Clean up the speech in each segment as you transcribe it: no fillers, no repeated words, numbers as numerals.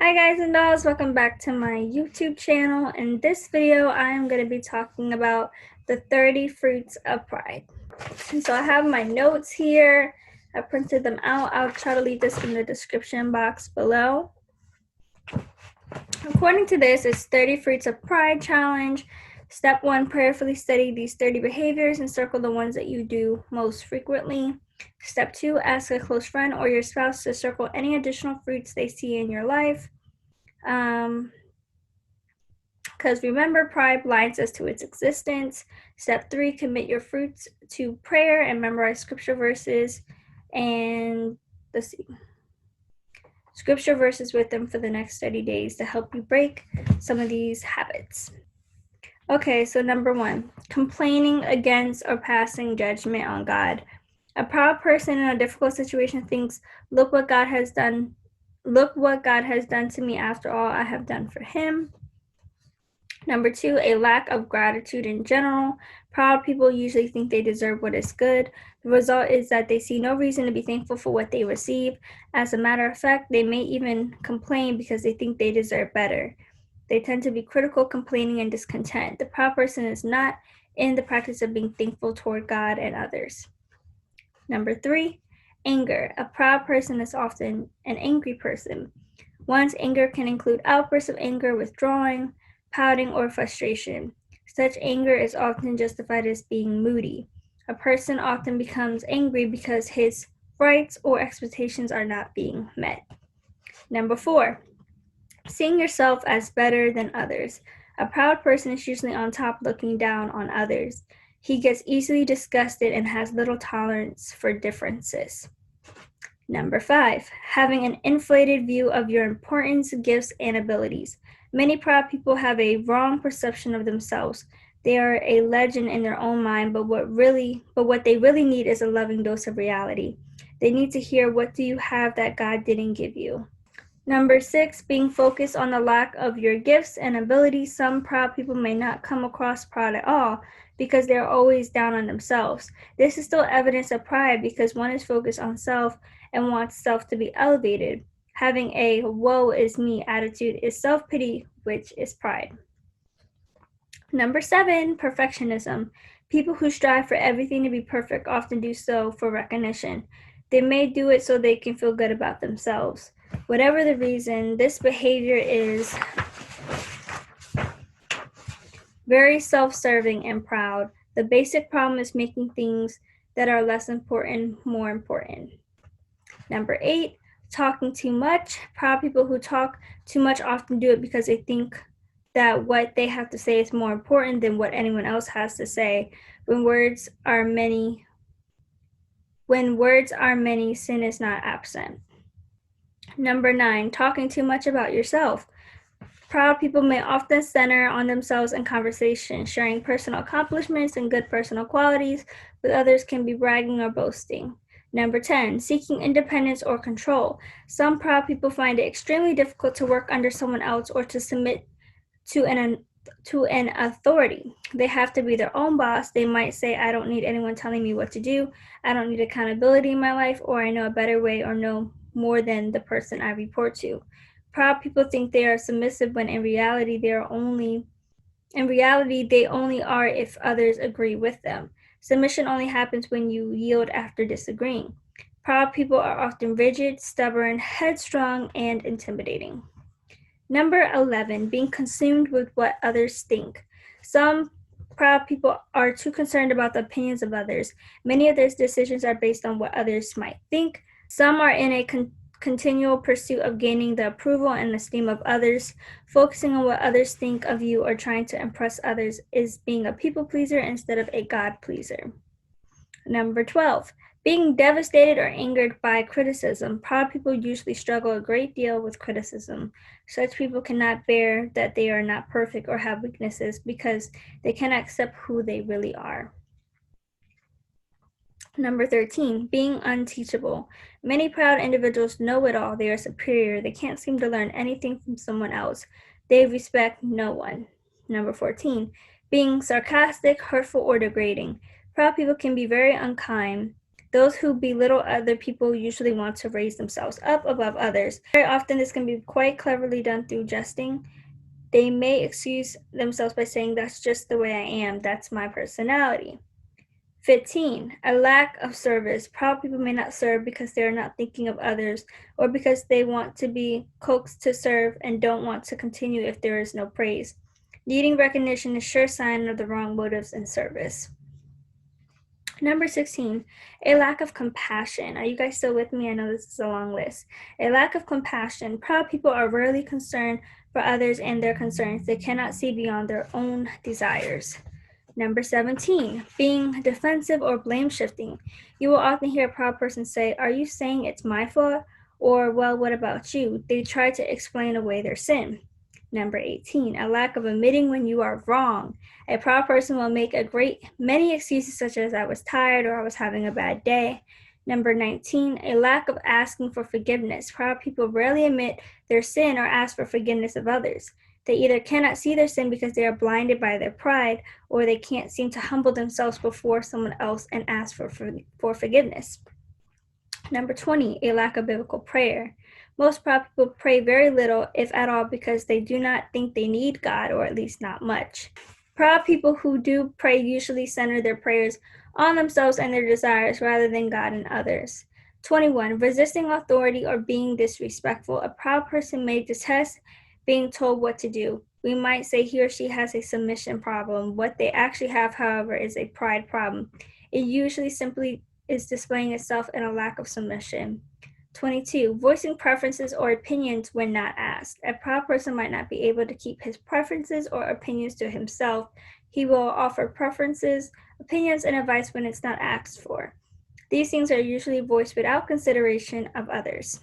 Hi guys and dolls, welcome back to my YouTube channel. In this video, I am going to be talking about the 30 fruits of pride. And so I have my notes here. I printed them out. I'll try to leave this in the description box below. According to this, it's 30 fruits of pride challenge. Step 1, prayerfully study these 30 behaviors and circle the ones that you do most frequently. Step 2, ask a close friend or your spouse to circle any additional fruits they see in your life. Because remember, pride blinds us to its existence. Step 3, commit your fruits to prayer and memorize scripture verses. And let's see, scripture verses with them for the next 30 days to help you break some of these habits. Okay, so number 1, complaining against or passing judgment on God. A proud person in a difficult situation thinks, look what God has done. Look what God has done to me after all I have done for him. Number 2, a lack of gratitude in general. Proud people usually think they deserve what is good. The result is that they see no reason to be thankful for what they receive. As a matter of fact, they may even complain because they think they deserve better. They tend to be critical, complaining, and discontent. The proud person is not in the practice of being thankful toward God and others. Number 3, anger. A proud person is often an angry person. One's anger can include outbursts of anger, withdrawing, pouting, or frustration. Such anger is often justified as being moody. A person often becomes angry because his rights or expectations are not being met. Number 4, seeing yourself as better than others. A proud person is usually on top looking down on others. He gets easily disgusted and has little tolerance for differences. Number 5, having an inflated view of your importance, gifts, and abilities. Many proud people have a wrong perception of themselves. They are a legend in their own mind, but what they really need is a loving dose of reality. They need to hear, what do you have that God didn't give you? Number 6, being focused on the lack of your gifts and abilities. Some proud people may not come across proud at all because they're always down on themselves. This is still evidence of pride because one is focused on self and wants self to be elevated. Having a woe is me attitude is self-pity, which is pride. Number 7, perfectionism. People who strive for everything to be perfect often do so for recognition. They may do it so they can feel good about themselves. Whatever the reason, this behavior is very self-serving and proud. The basic problem is making things that are less important more important. Number 8, talking too much. Proud people who talk too much often do it because they think that what they have to say is more important than what anyone else has to say. When words are many, sin is not absent. Number 9, talking too much about yourself. Proud people may often center on themselves in conversation. Sharing personal accomplishments and good personal qualities with others can be bragging or boasting. Number 10, seeking independence or control. Some proud people find it extremely difficult to work under someone else or to submit to an authority. They have to be their own boss. They might say, I don't need anyone telling me what to do. I don't need accountability in my life, or I know a better way or know more than the person I report to. Proud people think they are submissive when in reality they only are if others agree with them. Submission only happens when you yield after disagreeing. Proud people are often rigid, stubborn, headstrong, and intimidating. Number 11, being consumed with what others think. Some proud people are too concerned about the opinions of others. Many of their decisions are based on what others might think. Some are in a continual pursuit of gaining the approval and esteem of others. Focusing on what others think of you or trying to impress others is being a people pleaser instead of a God pleaser. Number 12, being devastated or angered by criticism. Proud people usually struggle a great deal with criticism. Such people cannot bear that they are not perfect or have weaknesses because they cannot accept who they really are. Number 13, being unteachable. Many proud individuals know it all. They are superior. They can't seem to learn anything from someone else. They respect no one. Number 14, being sarcastic, hurtful, or degrading. Proud people can be very unkind. Those who belittle other people usually want to raise themselves up above others. Very often this can be quite cleverly done through jesting. They may excuse themselves by saying, "That's just the way I am, that's my personality." 15. A lack of service. Proud people may not serve because they are not thinking of others, or because they want to be coaxed to serve and don't want to continue if there is no praise. Needing recognition is a sure sign of the wrong motives in service. Number 16, a lack of compassion. Are you guys still with me? I know this is a long list. A lack of compassion. Proud people are rarely concerned for others and their concerns. They cannot see beyond their own desires. Number 17, being defensive or blame shifting. You will often hear a proud person say, "Are you saying it's my fault?" Or, "Well, what about you?" They try to explain away their sin. Number 18, a lack of admitting when you are wrong. A proud person will make many excuses such as, "I was tired," or, "I was having a bad day." Number 19, a lack of asking for forgiveness. Proud people rarely admit their sin or ask for forgiveness of others. They either cannot see their sin because they are blinded by their pride, or they can't seem to humble themselves before someone else and ask for forgiveness. Number 20, a lack of biblical prayer. Most proud people pray very little, if at all, because they do not think they need God, or at least not much. Proud people who do pray usually center their prayers on themselves and their desires rather than God and others. 21, resisting authority or being disrespectful. A proud person may detest being told what to do. We might say he or she has a submission problem. What they actually have, however, is a pride problem. It usually simply is displaying itself in a lack of submission. 22, voicing preferences or opinions when not asked. A proud person might not be able to keep his preferences or opinions to himself. He will offer preferences, opinions, and advice when it's not asked for. These things are usually voiced without consideration of others.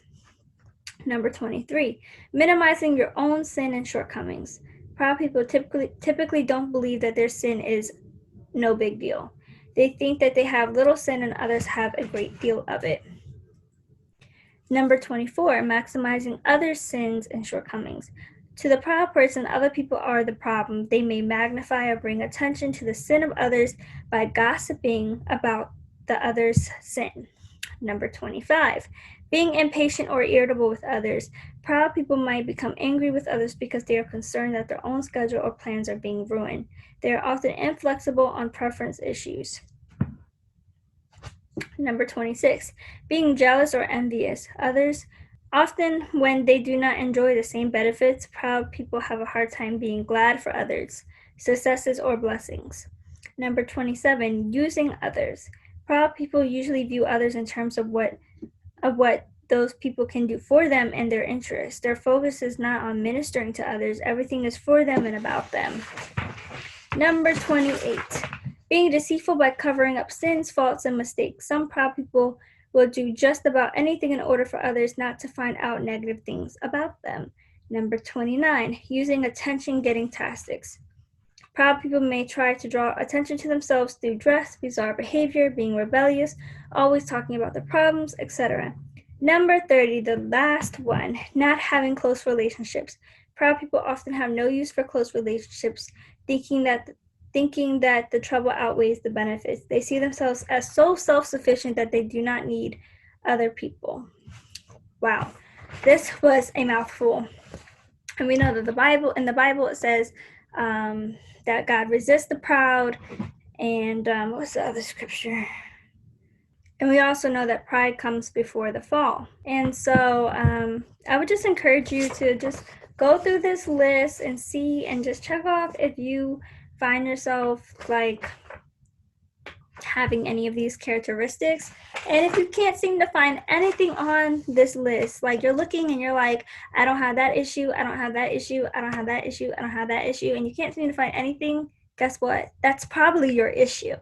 Number 23, minimizing your own sin and shortcomings. Proud people typically don't believe that their sin is no big deal. They think that they have little sin and others have a great deal of it. Number 24, maximizing others' sins and shortcomings. To the proud person, other people are the problem. They may magnify or bring attention to the sin of others by gossiping about the other's sin. Number 25, being impatient or irritable with others. Proud people might become angry with others because they are concerned that their own schedule or plans are being ruined. They are often inflexible on preference issues. Number 26, being jealous or envious. Others, often when they do not enjoy the same benefits, proud people have a hard time being glad for others' successes or blessings. Number 27, using others. Proud people usually view others in terms of what those people can do for them and their interests. Their focus is not on ministering to others. Everything is for them and about them. Number 28, being deceitful by covering up sins, faults, and mistakes. Some proud people will do just about anything in order for others not to find out negative things about them. Number 29, using attention-getting tactics. Proud people may try to draw attention to themselves through dress, bizarre behavior, being rebellious, always talking about their problems, etc. Number 30, the last one, not having close relationships. Proud people often have no use for close relationships, thinking that the trouble outweighs the benefits. They see themselves as so self-sufficient that they do not need other people. Wow, this was a mouthful. And we know that in the Bible it says that God resists the proud, and what's the other scripture? And we also know that pride comes before the fall. And so I would just encourage you to just go through this list and see and just check off if you find yourself like having any of these characteristics. And if you can't seem to find anything on this list, like you're looking and you're like, "I don't have that issue, I don't have that issue, I don't have that issue, I don't have that issue," and you can't seem to find anything, guess what? That's probably your issue.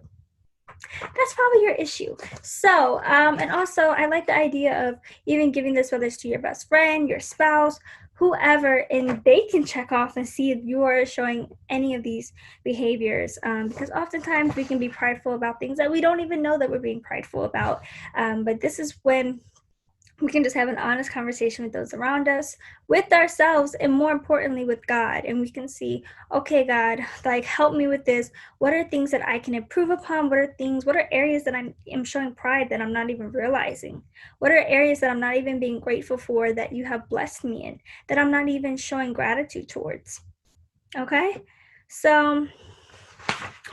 So, and also I like the idea of even giving this, whether it's to your best friend, your spouse, whoever, and they can check off and see if you are showing any of these behaviors, because oftentimes we can be prideful about things that we don't even know that we're being prideful about. But this is when We can just have an honest conversation with those around us, with ourselves, and more importantly with God. And we can see, okay, God, like, help me with this. What are things that I can improve upon? What are areas that I am showing pride that I'm not even realizing? What are areas that I'm not even being grateful for that you have blessed me in, that I'm not even showing gratitude towards? Okay, so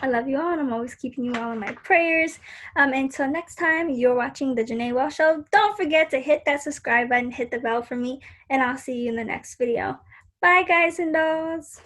I love you all, and I'm always keeping you all in my prayers. Until next time, you're watching the Janay Well Show. Don't forget to hit that subscribe button, hit the bell for me, and I'll see you in the next video. Bye, guys and dolls.